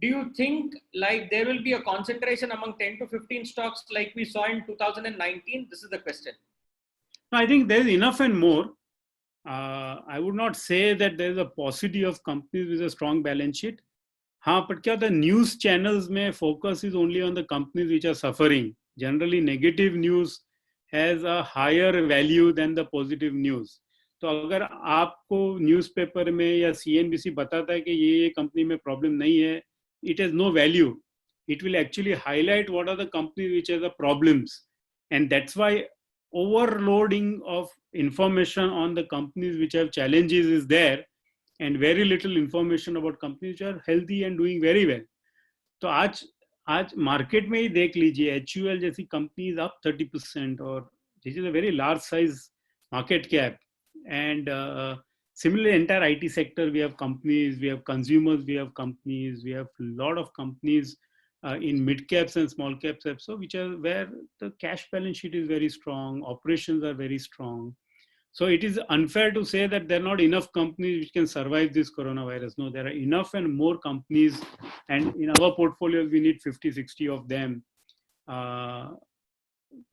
Do you think like there will be a concentration among 10 to 15 stocks like we saw in 2019? This is the question. I think there is enough and more. I would not say that there is a paucity of companies with a strong balance sheet. हाँ, but क्या the news channels में focus is only on the companies which are suffering. Generally, negative news has a higher value than the positive news. तो अगर आपको newspaper में या CNBC बताता है कि ये कंपनी में प्रॉब्लम नहीं है, it has no value. It will actually highlight what are the companies which have the problems, and that's why overloading of information on the companies which have challenges is there, and very little information about companies which are healthy and doing very well. तो आज market में ही देख लीजिए, HUL जैसी companies up 30%, और this is a very large size market cap. And similarly, entire IT sector, we have companies, we have consumers, we have companies, we have a lot of companies in mid caps and small caps also, which are where the cash balance sheet is very strong, operations are very strong. So it is unfair to say that there are not enough companies which can survive this coronavirus. No, there are enough and more companies, and in our portfolio, we need 50, 60 of them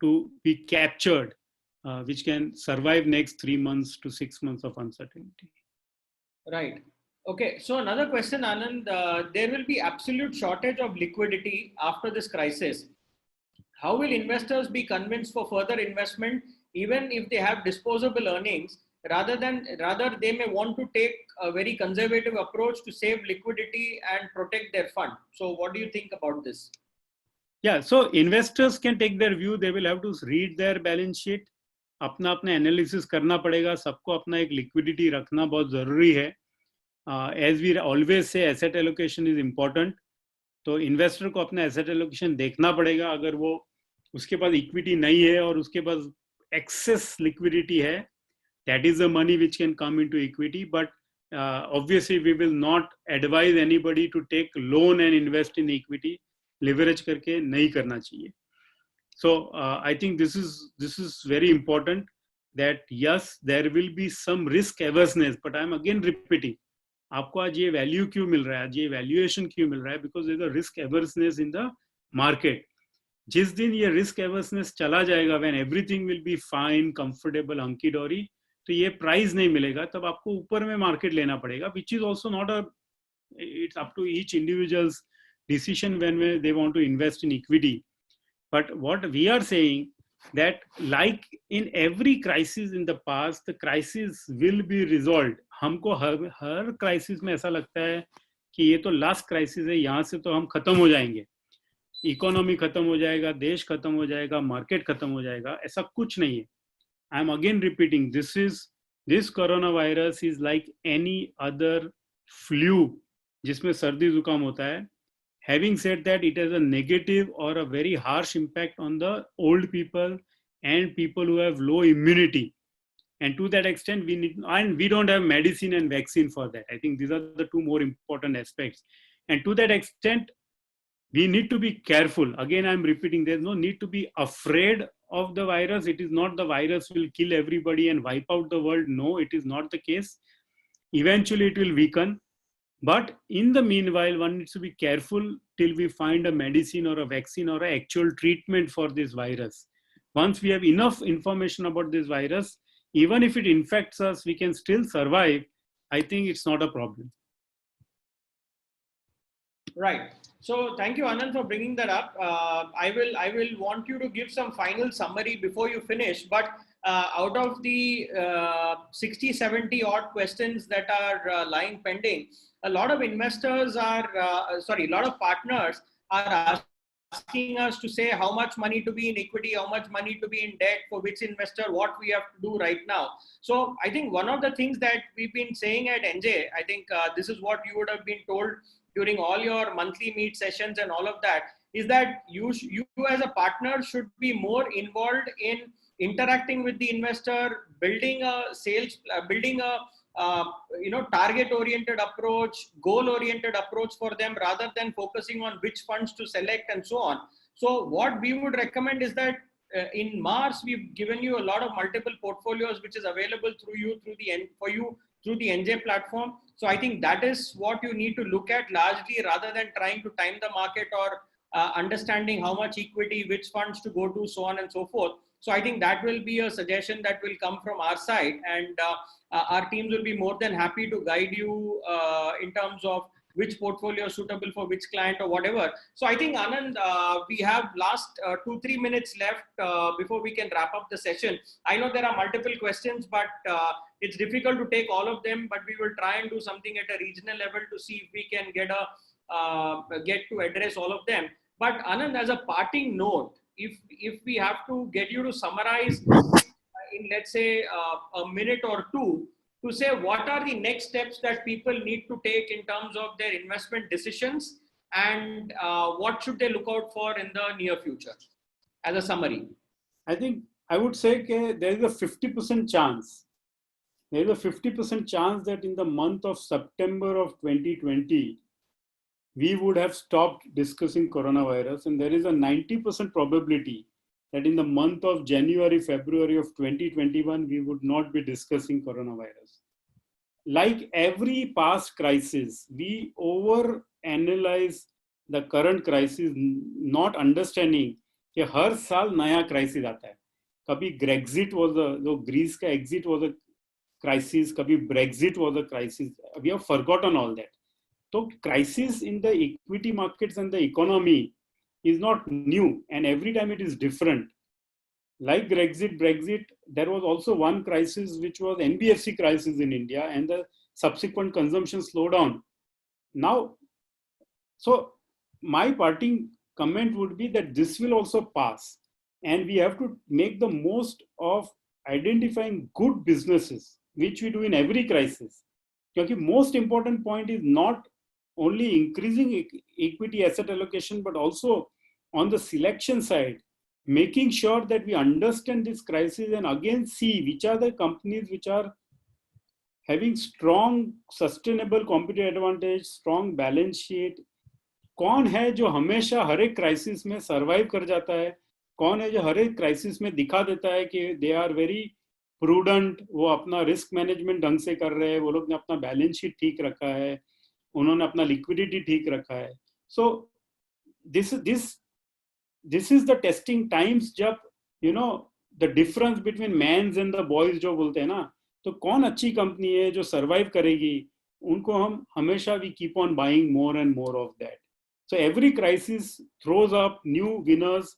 to be captured. Which can survive next 3 months to 6 months of uncertainty. Right. Okay. So another question, Anand, there will be absolute shortage of liquidity after this crisis. How will investors be convinced for further investment, even if they have disposable earnings, rather they may want to take a very conservative approach to save liquidity and protect their fund. So what do you think about this? Yeah, so investors can take their view. They will have to read their balance sheet. अपना analysis करना पड़ेगा. सबको अपना एक liquidity रखना बहुत जरूरी है. As we always say asset allocation is important. तो इन्वेस्टर को अपना एसेट एलोकेशन देखना पड़ेगा. अगर वो उसके पास इक्विटी नहीं है और उसके पास एक्सेस लिक्विडिटी है, that is the money which can come into equity. But obviously we will not advise anybody to take loan and invest in equity. Leverage करके नहीं करना चाहिए. So I think this is very important, that yes, there will be some risk averseness, but I am again repeating, आपको आज ये value क्यों मिल रहा है, आज ये वैल्यूएशन क्यों मिल रहा है? Because there is a risk aversion in the market. जिस दिन ये रिस्क एवर्सनेस चला जाएगा, when everything will be fine, comfortable, hunky dory, तो ये प्राइस नहीं मिलेगा. तब आपको ऊपर में मार्केट लेना पड़ेगा, which is also not a, it's up to each individual's decision when they want to invest in equity. But what we are saying, that like in every crisis in the past, the crisis will be resolved. हमको हर crisis में ऐसा लगता है कि ये तो last crisis है, यहाँ से तो हम खत्म हो जाएंगे, इकोनॉमी खत्म हो जाएगा, देश खत्म हो जाएगा, मार्केट खत्म हो जाएगा. ऐसा कुछ नहीं है. I am again repeating, this coronavirus is like any other flu, जिसमें सर्दी जुकाम होता है. Having said that, it has a negative or a very harsh impact on the old people and people who have low immunity. And to that extent, we don't have medicine and vaccine for that. I think these are the 2 more important aspects. And to that extent, we need to be careful. Again, I'm repeating, there's no need to be afraid of the virus. It is not the virus will kill everybody and wipe out the world. No, it is not the case. Eventually it will weaken. But in the meanwhile, one needs to be careful till we find a medicine or a vaccine or an actual treatment for this virus. Once we have enough information about this virus, even if it infects us, we can still survive. I think it's not a problem. Right. So thank you, Anand, for bringing that up. I will want you to give some final summary before you finish. But out of the 60, 70 odd questions that are lying pending, a lot of investors are, a lot of partners are asking us to say how much money to be in equity, how much money to be in debt, for which investor, what we have to do right now. So I think one of the things that we've been saying at NJ, I think this is what you would have been told during all your monthly meet sessions and all of that, is that you as a partner should be more involved in interacting with the investor, building a sales, building a target oriented approach, goal oriented approach for them, rather than focusing on which funds to select and so on. So what we would recommend is that in Mars, we've given you a lot of multiple portfolios, which is available through the NJ platform. So I think that is what you need to look at largely, rather than trying to time the market or understanding how much equity, which funds to go to, so on and so forth. So I think that will be a suggestion that will come from our side, and our teams will be more than happy to guide you in terms of which portfolio is suitable for which client or whatever. So I think, Anand, we have last 2-3 minutes left before we can wrap up the session. I know there are multiple questions, but it's difficult to take all of them, but we will try and do something at a regional level to see if we can get to address all of them. But Anand, as a parting note, if we have to get you to summarize in, let's say, a minute or two, to say what are the next steps that people need to take in terms of their investment decisions, and what should they look out for in the near future, as a summary? I think I would say there is a 50% chance. There is a 50% chance that in the month of September of 2020, we would have stopped discussing coronavirus, and there is a 90% probability that in the month of January, February of 2021, we would not be discussing coronavirus. Like every past crisis, we overanalyze the current crisis, not understanding कि हर साल नया crisis आता है. कभी Grexit was Greece का exit was a crisis, कभी Brexit was a crisis. We have forgotten all that. So crisis in the equity markets and the economy is not new, and every time it is different. Like Brexit, there was also one crisis which was NBFC crisis in India, and the subsequent consumption slowdown. Now, so my parting comment would be that this will also pass, and we have to make the most of identifying good businesses, which we do in every crisis. Because most important point is not only increasing equity asset allocation, but also on the selection side, making sure that we understand this crisis and again see which are the companies which are having strong sustainable competitive advantage, strong balance sheet. कौन है जो हमेशा हर एक crisis में survive कर जाता है, कौन है जो हर एक क्राइसिस में दिखा देता है कि दे आर वेरी प्रूडेंट, वो अपना रिस्क मैनेजमेंट ढंग से कर रहे हैं, वो लोग ने अपना बैलेंस शीट ठीक रखा है, उन्होंने अपना लिक्विडिटी ठीक रखा है. सो this is the testing times जब the difference between men's and the boys जो बोलते हैं ना, तो कौन अच्छी कंपनी है जो सरवाइव करेगी, उनको हम हमेशा we keep on buying more and more of that. So every crisis throws up new winners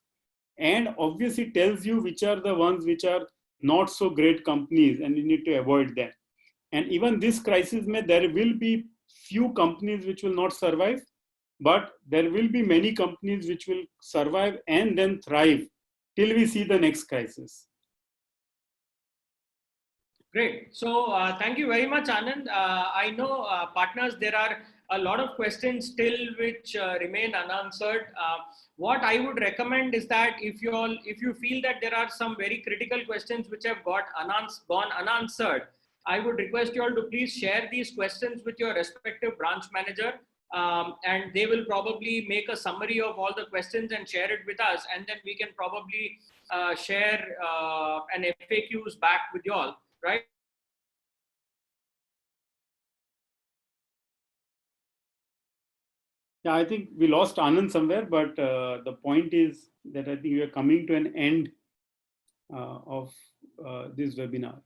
and obviously tells you which are the ones which are not so great companies and you need to avoid them. And even this crisis there will be few companies which will not survive, but there will be many companies which will survive and then thrive till we see the next crisis. Great. So thank you very much, Anand. I know, partners, there are a lot of questions still which remain unanswered. What I would recommend is that if you feel that there are some very critical questions which have gone unanswered, I would request you all to please share these questions with your respective branch manager, and they will probably make a summary of all the questions and share it with us, and then we can probably share an FAQs back with you all, right? Yeah, I think we lost Anand somewhere, but the point is that I think we are coming to an end of this webinar.